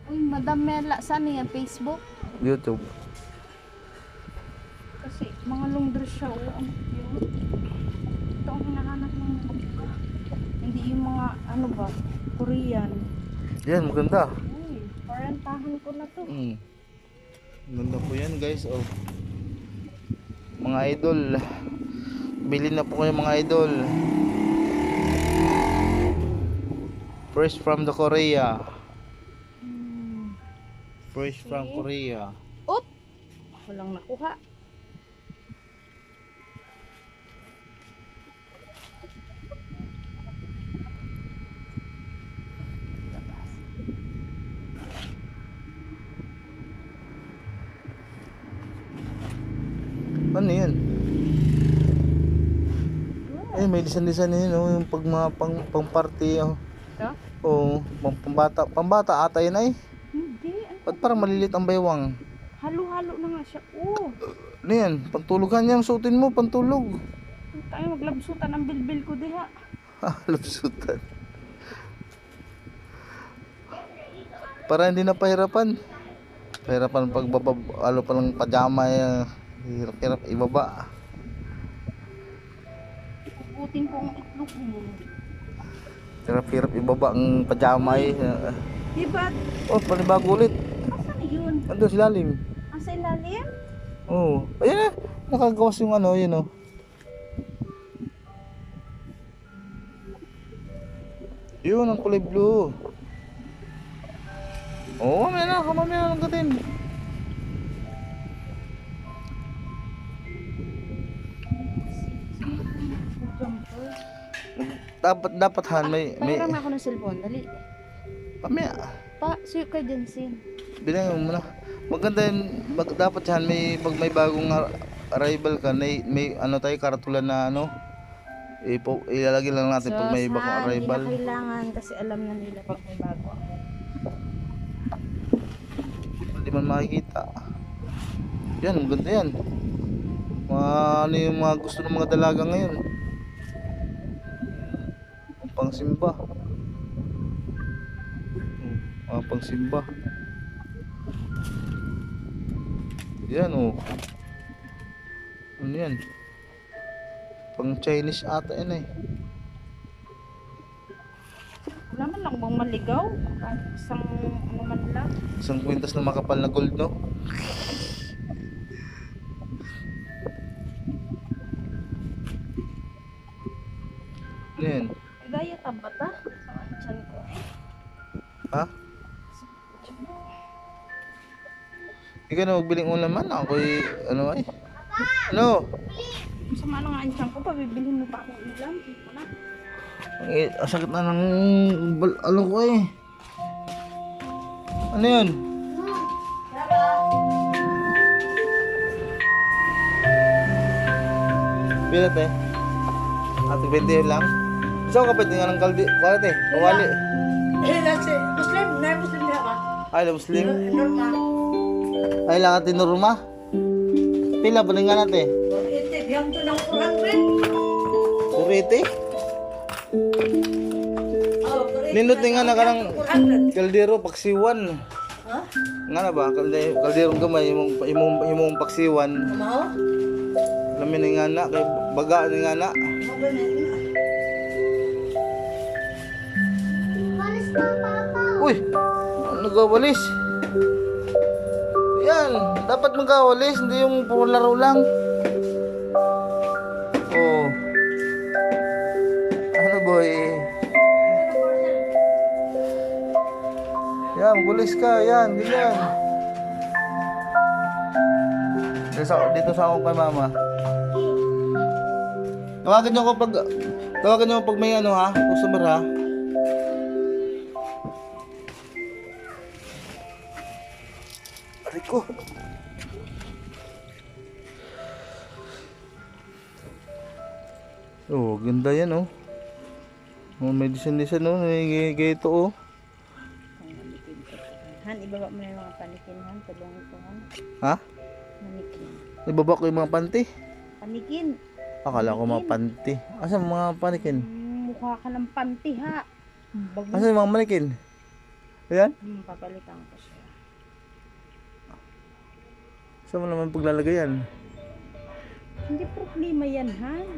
Uy, Madam Mela, saan niya? Facebook? YouTube. Kasi mga long dress siya, oh. Ang cute. Ito ang hinahanap ng hindi yung mga, ano ba, Korean. Yan, maganda. Uy, parentahan ko na to. Maganda po yan guys. Oh. Mga idol. Bili na po kayo mga idol. Fresh from the Korea. Fresh from Korea. Oop! Walang nakuha. Ano yan? Eh, may lisan-lisan yun, oh, yung pag mga pang party, oh. Ito? Oo, pambata ata yun ay. Hindi. Ba't parang malilit ang baywang? Halo-halo na nga siya. Oh! Ano yan? Pantulugan yan, suotin mo, pantulog. Tayo maglabsutan ang bilbil ko diha. Lapsutan. Para hindi na pahirapan. Pahirapan pagbaba, alo pa lang pajama, hirap-hirap ibaba. Putin ko ang itlog mo. Hirap-hirap ibaba ang pajama Diba? Oh, panibago ulit. Asan yun? Ando sa lalim. Asa ilalim? Oh, ayun na. Nakagawas yung ano, yun oh. Yun ang kulay blue. Oh, mamaya na lang gatin. Jumper. Dapat han may Pahiram ako ng cellphone, dali. mamaya. Suyo kay Jensen. Bilang mo na. Maganda yun, dapat yan pag may bagong arrival ka, may ano tayo karatulan na ano. Ilalagay lang natin pag may bagong arrival. Hindi na kailangan kasi alam na nila pag may bago. Hindi man makikita. Yan, maganda yan. Ano yung mga gusto ng mga dalaga ngayon? Pangsimba. Mga pangsimba. Yan oh. Ano yan? Pang Chinese ata yan eh. Wala man lang bang maligaw? Kahit isang ano man lang. Isang kwintas na makapal na gold, no? Ano yan? Gaya tabata sa tiyan ko. Ha? Ikaw na magbiling ulam man. Ako'y ano ay? Ano? Sama na nga ang tiyan ko, pabibilhin mo pa akong ulam. Ano? Ang sakit na ng ano ko eh. Ano yun? Bilat eh. Ate 20 lang. Gusto ko kapit nga ng kalite. Kawali. Nasi Muslim, na Muslim niya ka? Ay, la Muslim. Normal. Ay, lang atin norma. Pila ba nga natin? Ito, biyang to ng 400. Kurete? Oh, Nindot nga na ka ng 400. kaldero paksiwan. Ha? Nga na ba? Kaldero gamay, imong paksiwan. Mao? Lamin ni nga na, kay baga ni nga na. Mao ba na? Uy! Nagawalis. Yan, dapat magawalis, hindi yung puro laro lang. Oh. Ano boy? Yan, walis ka, yan, ganyan. Dito sa ako kay mama. Tawagan niyo ako pag may ano ha, customer ha. Aray ko. Oh, ganda yan oh. Oh, may design oh, may gito oh. Han, ibaba mo na yung mga panikin, Han. Tulungan ko, Han. Ha? Manikin. Ibaba ko yung mga panty. Panikin. Akala ko mga panty. Asan mga panikin? Mukha ka ng panty, ha. Asan yung mga manikin? Ayan. Papalitan ko siya. Saan mo naman paglalagay yan? Hindi problema yan, Han.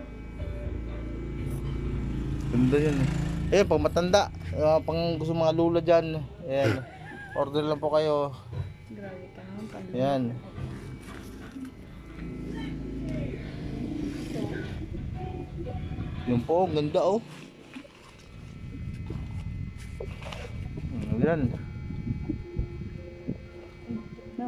Ganda yan eh. Eh, pag matanda, pang gusto mga lula dyan. Ayan. Order lang po kayo. Grabe ka naman. Paano? Ayan. Yung po, ang ganda oh. Ayan. No,